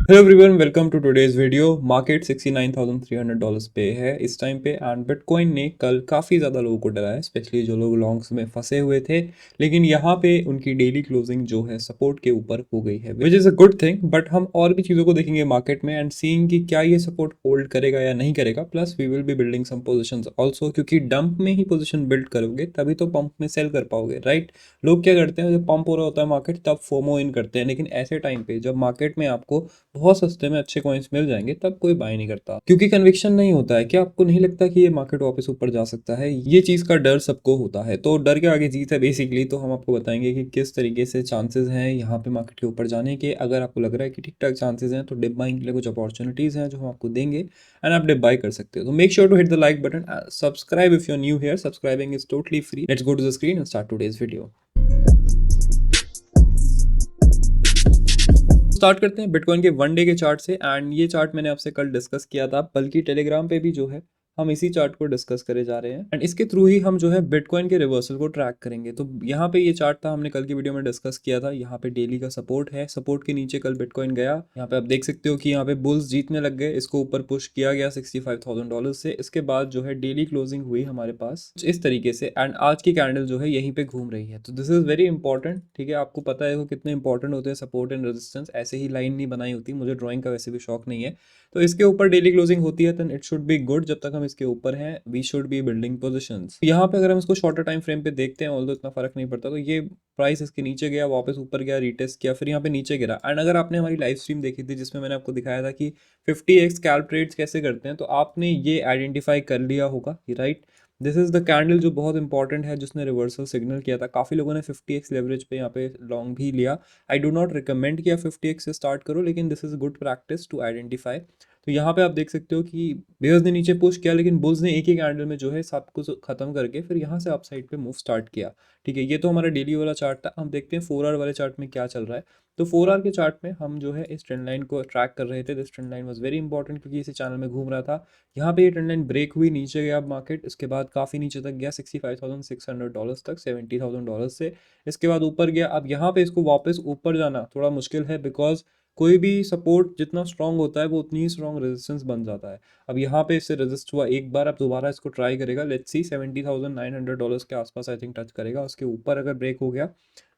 Hello everyone, welcome to today's video. Market $69,300 पे है इस टाइम पे एंड बिटकॉइन ने कल काफ़ी ज़्यादा लोगों को डराया, स्पेशली जो लोग लॉन्ग्स में फंसे हुए थे। लेकिन यहाँ पे उनकी डेली क्लोजिंग जो है सपोर्ट के ऊपर हो गई है, which is a good thing. But हम और भी चीज़ों को देखेंगे मार्केट में एंड सीइंग कि क्या ये सपोर्ट होल्ड करेगा या नहीं करेगा। Plus we will be building some positions also, क्योंकि डंप में ही पोजिशन बिल्ड करोगे तभी तो पंप में सेल कर पाओगे, राइट। लोग क्या करते हैं, जब पंप हो रहा होता है मार्केट तब फोमो इन करते हैं, लेकिन ऐसे टाइम पे जब मार्केट में आपको बहुत सस्ते में अच्छे कॉइन्स मिल जाएंगे तब कोई बाय नहीं करता, क्योंकि कन्विक्शन नहीं होता है। क्या आपको नहीं लगता कि ये मार्केट वापस ऊपर जा सकता है? ये चीज़ का डर सबको होता है, तो डर के आगे जीत है बेसिकली। तो हम आपको बताएंगे कि किस तरीके से चांसेस हैं यहाँ पे मार्केट के ऊपर जाने के। अगर आपको लग रहा है कि ठीक ठाक चांसेस हैं तो डिप बाइंग के लिए कुछ अपॉर्चुनिटीज़ हैं जो हम आपको देंगे एंड आप डिप बाय कर सकते हो। तो make sure to hit the like button, subscribe if you are new here. Subscribing is totally free. Let's go to the screen and start today's video. Start करते हैं बिटकॉइन के one day के chart से। And ये chart मैंने आपसे कल discuss किया था, बल्कि टेलीग्राम पे भी जो है हम इसी चार्ट को डिस्कस करे जा रहे हैं एंड इसके थ्रू ही हम जो है बिटकॉइन के रिवर्सल को ट्रैक करेंगे। तो यहाँ पे ये चार्ट था, हमने कल की वीडियो में डिस्कस किया था। यहाँ पे डेली का सपोर्ट है, सपोर्ट के नीचे कल बिटकॉइन गया। यहाँ पे आप देख सकते हो कि यहाँ पे बुल्स जीतने लग गए, इसको ऊपर पुश किया गया $65,000 से। इसके बाद जो है डेली क्लोजिंग हुई हमारे पास इस तरीके से एंड आज की कैंडल जो है यहीं पे घूम रही है। तो दिस इज वेरी इंपॉर्टेंट, ठीक है। आपको पता है वो कितने इंपॉर्टेंट होते हैं सपोर्ट एंड रेजिस्टेंस। ऐसे ही लाइन नहीं बनाई होती, मुझे ड्राइंग का वैसे भी शौक नहीं है। तो इसके ऊपर डेली क्लोजिंग होती है then it should be good. जब तक हम इसके ऊपर हैं we should be building positions. यहाँ पे अगर हम इसको शॉर्टर टाइम फ्रेम पे देखते हैं, ऑल्दो इतना फर्क नहीं पड़ता। तो ये प्राइस इसके नीचे गया, वापस ऊपर गया, रीटेस्ट किया, फिर यहाँ पे नीचे गिरा। एंड अगर आपने हमारी लाइव स्ट्रीम देखी थी जिसमें मैंने आपको दिखाया था कि 50x स्कैल्प ट्रेड्स कैसे करते हैं, तो आपने ये आइडेंटिफाई कर लिया होगा, right. This is the candle जो बहुत इंपॉर्टेंट है, जिसने रिवर्सल सिग्नल किया था। काफ़ी लोगों ने 50x लेवरेज पे यहाँ पे लॉन्ग भी लिया। आई डू नॉट रिकमेंड कि आप 50x से स्टार्ट करो, लेकिन this is good practice to identify. तो यहाँ पे आप देख सकते हो कि बेयर्स ने नीचे पुश किया, लेकिन बुल्स ने एक ही कैंडल में जो है सब कुछ खत्म करके फिर यहाँ से अपसाइड पे मूव स्टार्ट किया। ठीक है, ये तो हमारा डेली वाला चार्ट था। हम देखते हैं 4 आवर वाले चार्ट में क्या चल रहा है। तो 4 आवर के चार्ट में हम जो है इस ट्रेंड लाइन को ट्रैक कर रहे थे। This trend line was very important, क्योंकि इसी चैनल में घूम रहा था। यहाँ पे ये ट्रेंड लाइन ब्रेक हुई, नीचे गया मार्केट। इसके बाद काफ़ी नीचे तक गया, $65,600 तक, $70,000 से। इसके बाद ऊपर गया। अब यहाँ पे इसको वापस ऊपर जाना थोड़ा मुश्किल है, बिकॉज कोई भी सपोर्ट जितना स्ट्रांग होता है वो उतनी ही स्ट्रांग रेजिस्टेंस बन जाता है। अब यहाँ पे इससे रेजिस्ट हुआ एक बार, अब दोबारा इसको ट्राई करेगा। लेट्स सी, $70,900 के आसपास आई थिंक टच करेगा। उसके ऊपर अगर ब्रेक हो गया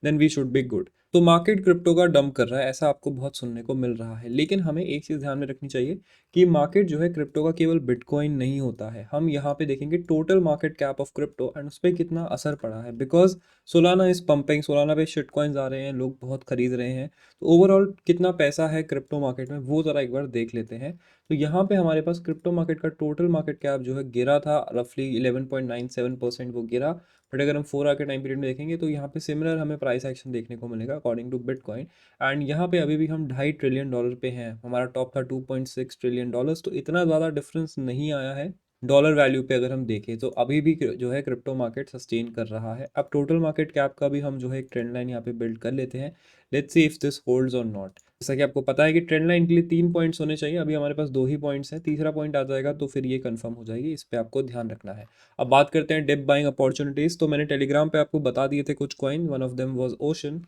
then we should be good. तो मार्केट क्रिप्टो का डंप कर रहा है, ऐसा आपको बहुत सुनने को मिल रहा है। लेकिन हमें एक चीज़ ध्यान में रखनी चाहिए कि मार्केट जो है क्रिप्टो का केवल बिटकॉइन नहीं होता है। हम यहाँ पे देखेंगे total market cap of crypto and उस पर कितना असर पड़ा है। बिकॉज सोलाना इस पंपिंग, सोलाना पे शिट कॉइन्स आ रहे हैं, लोग बहुत खरीद रहे हैं। तो ओवरऑल कितना पैसा है क्रिप्टो मार्केट में वो ज़रा एक बार देख लेते हैं। तो यहाँ पे हमारे पास क्रिप्टो मार्केट का टोटल मार्केट कैप जो है गिरा था, रफली 11.97% वो गिरा। बट अगर हम 4 आवर के टाइम पीरियड में देखेंगे तो यहाँ पे सिमिलर हमें प्राइस एक्शन देखने को मिलेगा अकॉर्डिंग टू बिटकॉइन। एंड यहाँ पे अभी भी हम $2.5 ट्रिलियन पे हैं। हमारा टॉप था $2.6 ट्रिलियन, तो इतना ज़्यादा डिफरेंस नहीं आया है डॉलर वैल्यू पे। अगर हम देखें तो अभी भी जो है क्रिप्टो मार्केट सस्टेन कर रहा है। अब टोटल मार्केट कैप का भी हम जो है एक ट्रेंड लाइन यहाँ पे बिल्ड कर लेते हैं। Let's see if this holds और नॉट। जैसा कि आपको पता है कि ट्रेंड लाइन के लिए 3 पॉइंट्स होने चाहिए, अभी हमारे पास 2 ही पॉइंट्स हैं। तीसरा पॉइंट आ जाएगा तो फिर ये कंफर्म हो जाएगी, इस पे आपको ध्यान रखना है। अब बात करते हैं डिप बाइंग अपॉर्चुनिटीज। तो मैंने टेलीग्राम पे आपको बता दिए थे कुछ coin, one of them was ocean.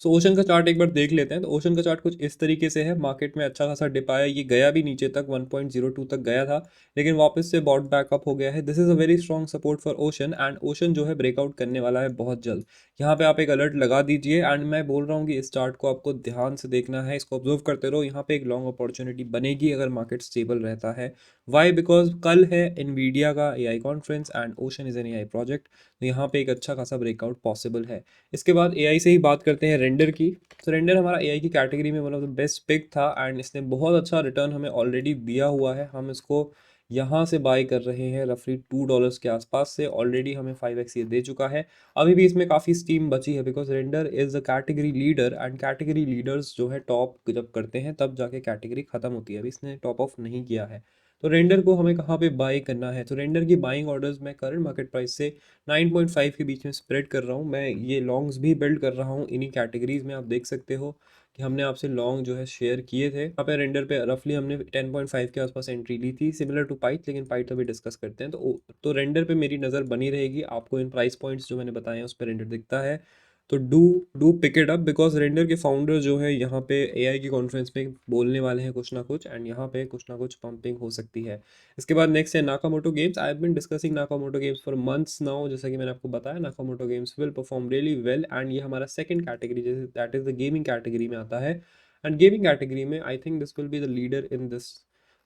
So ocean का चार्ट एक बार देख लेते हैं। तो ओशन का चार्ट कुछ इस तरीके से है। मार्केट में अच्छा खासा डिप आया, ये गया भी नीचे तक, 1.02 तक गया था, लेकिन वापस से बॉट बैकअप हो गया है। This is a very strong support for ocean and ocean जो है ब्रेकआउट करने वाला है बहुत जल्द। यहाँ पे आप एक अलर्ट लगा दीजिए। एंड मैं बोल रहा हूँ कि इस चार्ट को आपको ध्यान से देखना है, इसको ऑब्जर्व करते रहो। यहाँ पे एक लॉन्ग अपॉर्चुनिटी बनेगी अगर मार्केट स्टेबल रहता है। वाई? बिकॉज कल है एनवीडिया का AI conference and ocean is an AI project. तो यहाँ पे एक अच्छा खासा ब्रेकआउट पॉसिबल है। इसके बाद एआई से ही बात करते हैं, रेंडर की। तो रेंडर हमारा एआई की कैटेगरी में one of the best pick था एंड इसने बहुत अच्छा रिटर्न हमें ऑलरेडी दिया हुआ है। हम इसको यहाँ से बाय कर रहे हैं रफली $2 के आसपास से। ऑलरेडी हमें 5x ये दे चुका है। अभी भी इसमें काफ़ी स्टीम बची है, because render is a category leader and category leaders जो है टॉप जब करते हैं तब जाके कैटेगरी खत्म होती है। अभी इसने टॉप ऑफ नहीं किया है। तो रेंडर को हमें कहाँ पे बाय करना है? तो रेंडर की बाइंग ऑर्डर्स मैं करंट मार्केट प्राइस से 9.5 के बीच में स्प्रेड कर रहा हूँ। मैं ये लॉन्ग्स भी बिल्ड कर रहा हूँ इन्हीं कैटेगरीज में। आप देख सकते हो कि हमने आपसे लॉन्ग जो है शेयर किए थे। यहाँ पे रेंडर पे रफली हमने 10.5 के आसपास एंट्री ली थी, सिमिलर टू पाइट, लेकिन पाइट अभी डिस्कस करते हैं। तो रेंडर पे मेरी नज़र बनी रहेगी। आपको इन प्राइस पॉइंट्स जो मैंने बताए हैं उस पर रेंडर दिखता है। तो do pick it up, because render के फाउंडर जो है यहाँ पे एआई की कॉन्फ्रेंस में बोलने वाले हैं कुछ ना कुछ, एंड यहाँ पे कुछ ना कुछ पंपिंग हो सकती है। इसके बाद नेक्स्ट है Nakamoto games. I have been discussing Nakamoto games for months now. जैसा कि मैंने आपको बताया, Nakamoto games will perform really well, and ये हमारा सेकंड कैटेगरी जैसे that is the gaming category में आता है। एंड गेमिंग कैटेगरी में I think this will be the leader in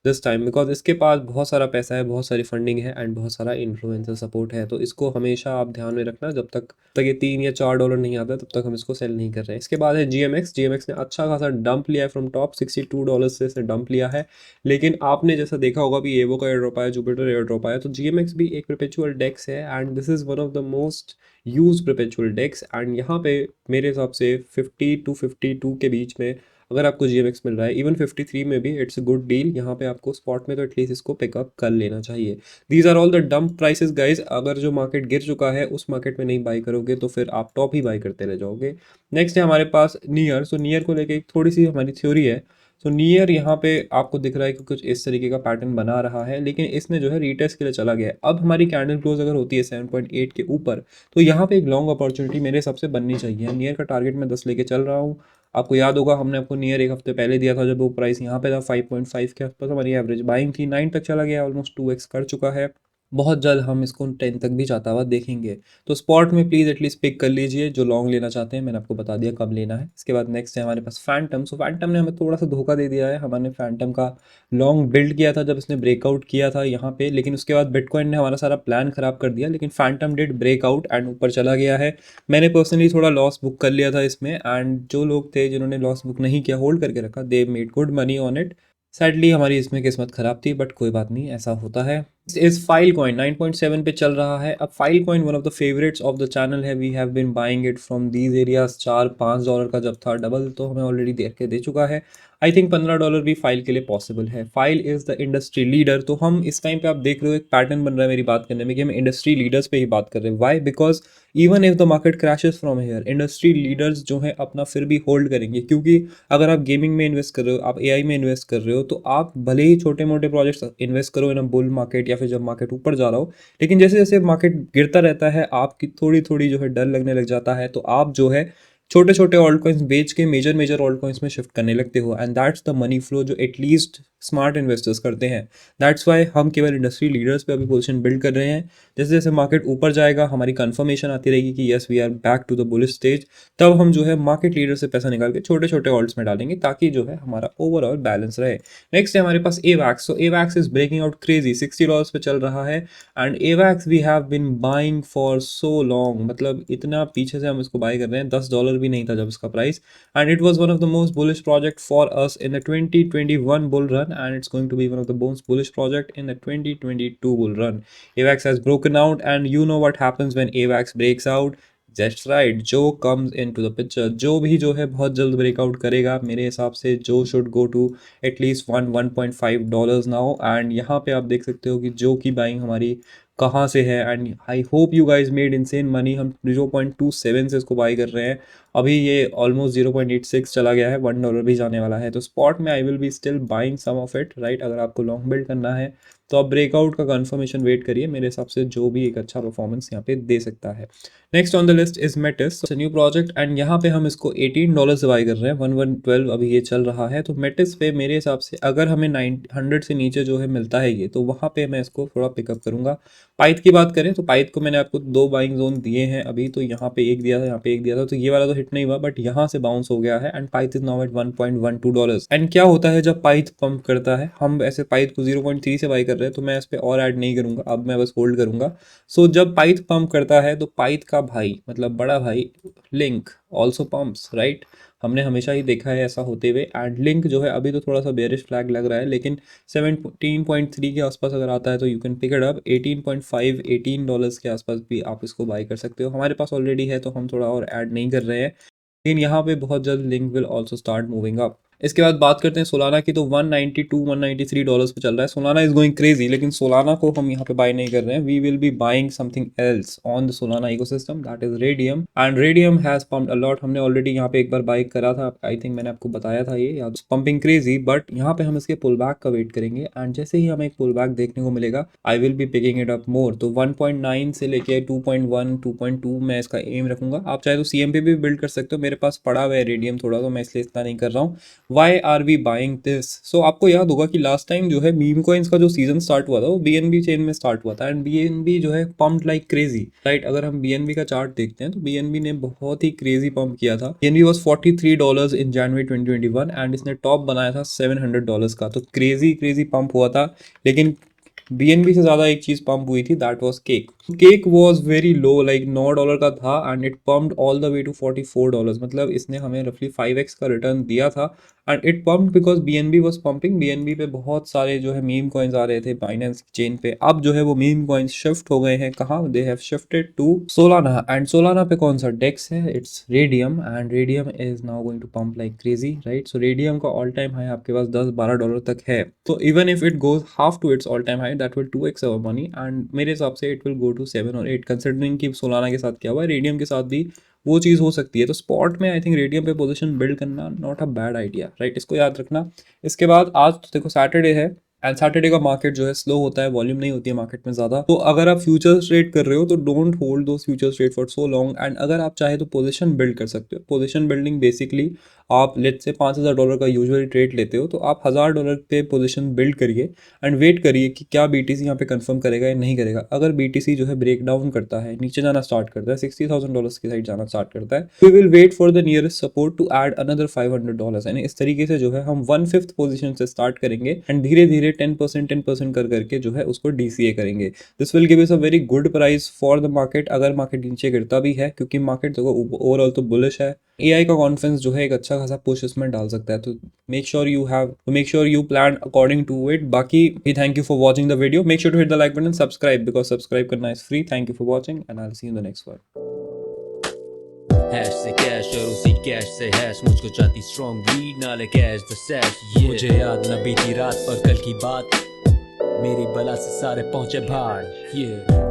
this time, because इसके पास बहुत सारा पैसा है, बहुत सारी फंडिंग है, एंड बहुत सारा इन्फ्लुएंसर सपोर्ट है। तो इसको हमेशा आप ध्यान में रखना, जब तक ये $3 या $4 नहीं आता तब तक हम इसको सेल नहीं कर रहे हैं। इसके बाद है जीएमएक्स। जीएमएक्स ने अच्छा खासा डंप लिया है फ्रॉम टॉप, $62 से इसे डंप लिया है। लेकिन आपने जैसा देखा होगा भी एवो का एयर ड्रॉप आया, जुपिटर एयर ड्रॉप आया, तो जीएमएक्स भी एक परपेचुअल डेक्स है, and this is one of the most use perpetual DEX. एंड यहाँ पे मेरे हिसाब से 50 to 52 के बीच में अगर आपको जीएमएक्स मिल रहा है, इवन 53 में भी इट्स अ गुड डील। यहाँ पे आपको स्पॉट में तो एटलीस्ट इसको पिकअप कर लेना चाहिए। These are all the dump prices guys. अगर जो मार्केट गिर चुका है उस मार्केट में नहीं बाई करोगे तो फिर आप टॉप ही बाई करते रह जाओगे। नेक्स्ट है हमारे पास नियर। सो नियर को लेके एक थोड़ी सी हमारी थ्योरी है। सो नियर यहाँ पे आपको दिख रहा है कि कुछ इस तरीके का पैटर्न बना रहा है, लेकिन इसने जो है रीटेस्ट के लिए चला गया है। अब हमारी कैंडल क्लोज अगर होती है 7.8 के ऊपर, तो यहाँ पे एक लॉन्ग अपॉर्चुनिटी मेरे हिसाब से बननी चाहिए। नियर का टारगेट मैं 10 लेके चल रहा हूँ। आपको याद होगा हमने आपको नियर एक हफ्ते पहले दिया था, जब वो प्राइस यहाँ पे था 5.5 के आसपास हमारी एवरेज बाइंग थी, 9 तक चला गया, ऑलमोस्ट 2x कर चुका है। बहुत जल्द हम इसको 10 तक भी जाता हुआ देखेंगे। तो स्पॉट में प्लीज़ एटलीस्ट पिक कर लीजिए जो लॉन्ग लेना चाहते हैं, मैंने आपको बता दिया कब लेना है। इसके बाद नेक्स्ट है हमारे पास फैंटम। सो फैंटम ने हमें थोड़ा सा धोखा दे दिया है। हमने फैंटम का लॉन्ग बिल्ड किया था जब इसने ब्रेकआउट किया था यहाँ पे, लेकिन उसके बाद बिटकॉइन ने हमारा सारा प्लान खराब कर दिया। लेकिन फैंटम डिड ब्रेकआउट एंड ऊपर चला गया है। मैंने पर्सनली थोड़ा लॉस बुक कर लिया था इसमें, एंड जो लोग थे जिन्होंने लॉस बुक नहीं किया, होल्ड करके रखा, they made good money on it. Sadly हमारी इसमें किस्मत खराब थी, बट कोई बात नहीं, ऐसा होता है। इस फाइल कॉइन 9.7 पे चल रहा है। अब Filecoin one of the favourites of the channel है। We have been buying it from these areas. $4-5 का जब था, डबल तो हमें ऑलरेडी देख के दे चुका है। आई थिंक $15 भी फाइल के लिए पॉसिबल है। File is the industry leader. तो हम इस टाइम पे आप देख रहे हो एक पैटर्न बन रहा है मेरी बात करने में कि हम इंडस्ट्री लीडर्स पे ही बात कर रहे हैं। Why? Because even if the market crashes from here, industry leaders जो है अपना फिर भी होल्ड करेंगे। क्योंकि अगर आप गेमिंग में इन्वेस्ट कर रहे हो, आप एआई में इन्वेस्ट कर रहे हो, तो आप भले ही छोटे मोटे प्रोजेक्ट्स इन्वेस्ट करो इन अ बुल मार्केट या फिर जब मार्केट ऊपर जा रहा हो, लेकिन जैसे जैसे मार्केट गिरता रहता है आपकी थोड़ी थोड़ी जो है डर लगने लग जाता है, तो आप जो है छोटे छोटे ऑल्ट कॉइन्स बेच के मेजर मेजर ऑल्ट कॉइन्स में शिफ्ट करने लगते हो। And that's the money flow जो एटलीस्ट स्मार्ट इन्वेस्टर्स करते हैं। दैट्स वाई हम केवल इंडस्ट्री लीडर्स पे अभी पोजीशन बिल्ड कर रहे हैं। जैसे जैसे मार्केट ऊपर जाएगा हमारी कंफर्मेशन आती रहेगी कि yes we are back to the bullish stage, तब हम जो है मार्केट लीडर से पैसा निकाल के छोटे छोटे ऑल्ट्स में डालेंगे, ताकि जो है हमारा ओवरऑल बैलेंस रहे। नेक्स्ट है हमारे पास Avax. So Avax is breaking out crazy, $60 पे चल रहा है। And Avax we have been buying for so long, मतलब इतना पीछे से हम इसको बाय कर रहे हैं, $10 भी नहीं था जब इसका price. And it was one of the most bullish project for us in the 2021 bull run, and it's going to be one of the most bullish project in the 2022 bull run. AVAX has broken out, and you know what happens when AVAX breaks out. That's right, जो comes into the picture, जो भी जो है बहुत जल्द breakout करेगा मेरे हिसाब से। जो should go to at least $1.5 now. एंड यहाँ पे आप देख सकते हो कि जो की बाइंग हमारी कहाँ से है, and I hope you guys made insane money. हम 0.27 से इसको बाई कर रहे हैं, अभी ये ऑलमोस्ट 0.86 चला गया है, $1 भी जाने वाला है। तो स्पॉट में I will be still buying some of it, right. अगर आपको लॉन्ग बिल्ड करना है तो आप ब्रेकआउट का कंफर्मेशन वेट करिए, मेरे हिसाब से जो भी एक अच्छा परफॉर्मेंस यहाँ पे दे सकता है। Next on the list is Metis, new project, and यहाँ पे हम इसको $18 से बाई कर रहे हैं। 1112 अभी ये चल रहा है। तो मेटिस पे मेरे हिसाब से अगर हमें 900 से नीचे जो है मिलता है ये, तो वहाँ पे मैं इसको थोड़ा पिकअप करूँगा। पाइथ की बात करें तो पाइथ को मैंने आपको 2 बाइंग जोन दिए हैं अभी, तो यहाँ पे एक दिया था, यहाँ पे एक दिया था, तो ये वाला तो हिट नहीं हुआ, बट यहाँ से बाउंस हो गया है। And path is now at $1.12। And क्या होता है जब पाइथ पंप करता है, हम ऐसे पाइथ को 0.3 से बाई कर रहे हैं, तो मैं इस पर और ऐड नहीं करूंगा, अब मैं बस होल्ड करूंगा। सो जब पाइथ पंप करता है तो पाइथ का भाई मतलब बड़ा भाई लिंक ऑल्सो पंप्स, राइट। हमने हमेशा ही देखा है ऐसा होते हुए। एंड लिंक जो है अभी तो थोड़ा सा बेयरिश फ्लैग लग रहा है, लेकिन 17.3 के आसपास अगर आता है तो you can pick it up. 18.5 $18 के आसपास भी आप इसको बाई कर सकते हो। हमारे पास ऑलरेडी है तो हम थोड़ा और ऐड नहीं कर रहे हैं, लेकिन यहाँ पे बहुत जल्द link will also start moving up. इसके बाद बात करते हैं सोलाना की, तो 192 $193 पे चल रहा है। सोलाना इज गोइंग क्रेजी, लेकिन सोलाना को हम यहाँ पे बाय नहीं कर रहे हैं। We will be buying something else on the Solana ecosystem, that is Raydium, and Raydium has pumped a lot. हमने ऑलरेडी यहाँ पे एक बार बाय करा था, आई थिंक मैंने आपको बताया था ये, पंपिंग क्रेजी, बट यहाँ पे हम इसके पुल बैक का वेट करेंगे, एंड जैसे ही हमें एक पुल बैक देखने को मिलेगा आई will be picking it up more. तो 1.9 से लेके 2.1 2.2 मैं इसका एम रखूंगा। आप चाहे तो सीएमपी भी बिल्ड कर सकते हो, मेरे पास पड़ा हुआ है रेडियम थोड़ा, तो मैं इसलिए इतना नहीं कर रहा हूँ। Why are we buying this? So आपको याद होगा कि लास्ट टाइम जो है मीम कॉइन्स का जो सीजन स्टार्ट हुआ था वो बीएनबी चेन में स्टार्ट हुआ था, एंड बीएनबी जो है पम्प्ड लाइक क्रेजी, राइट। अगर हम बीएनबी का चार्ट देखते हैं तो बीएनबी ने बहुत ही क्रेजी पंप किया था। BNB was $43 in January 2021 and इसने टॉप बनाया था $700 का, तो क्रेजी क्रेजी पंप हुआ था। लेकिन बीएनबी से ज़्यादा एक चीज़ पंप हुई थी, that was cake. Cake was very low, like $9 का था, and it pumped all the way to $44। मतलब इसने हमें रफली 5x का रिटर्न दिया था, and it pumped because BNB was pumping. BNB पे बहुत सारे जो है मीम कॉइन्स आ रहे थे बाइनेंस चेन पे। अब जो है वो मीम कॉइन्स शिफ्ट हो गए हैं कहाँ, they have shifted to Solana, and Solana पे कौन सा डेक्स है, it's Raydium, and Raydium is now going to pump like crazy, right. So Raydium का ऑल टाइम हाई आपके पास $10-12 तक है, तो even if it goes half to its all time high that will 2x our money, and मेरे हिसाब से it will go to 7 और 8, कंसिडरिंग कि सोलाना के साथ क्या हुआ है, रेडियम के साथ भी वो चीज़ हो सकती है। तो स्पॉट में आई थिंक रेडियम पे पोजीशन बिल्ड करना not a bad idea, right, इसको याद रखना। इसके बाद आज तो देखो सैटरडे है, एंड सैटरडे का मार्केट जो है स्लो होता है, वॉल्यूम नहीं होती है मार्केट में ज़्यादा। तो अगर आप फ्यूचर्स ट्रेड कर रहे हो तो डोंट होल्ड दो futures trade for so long, and अगर आप चाहे तो पोजीशन बिल्ड कर सकते हो। पोजीशन बिल्डिंग बेसिकली आप लेट से $5000 का यूजुअली ट्रेड लेते हो, तो आप $1000 पे पोजीशन बिल्ड करिए एंड वेट करिए कि क्या बीटीसी यहाँ पे कंफर्म करेगा या नहीं करेगा। अगर बीटीसी जो है ब्रेक डाउन करता है, नीचे जाना स्टार्ट करता है, $60,000 की साइड जाना स्टार्ट करता है, we will wait for the nearest support to add another $500, यानी इस तरीके से जो है हम 1/5 पोजीशन से स्टार्ट करेंगे एंड धीरे धीरे 10% कर करके जो है उसको डीसीए करेंगे। This will give us a very good price for the market, अगर मार्केट नीचे गिरता भी है, क्योंकि मार्केट देखो ओवरऑल तो बुलिश है। एआई का कॉन्फिडेंस जो है एक अच्छा खासा पुश इसमें डाल सकता है, तो make sure you plan according to it. बाकी thank you for watching the video, make sure to hit the like button, subscribe because subscribe करना is free. Thank you for watching and I will see you in the next one. Hash से cash और उसी cash से hash, मुझको चाहती strong lead नाले cash द सैश। मुझे याद न बीती रात पर कल की बात, मेरी बला से सारे पहुंचे भाड़।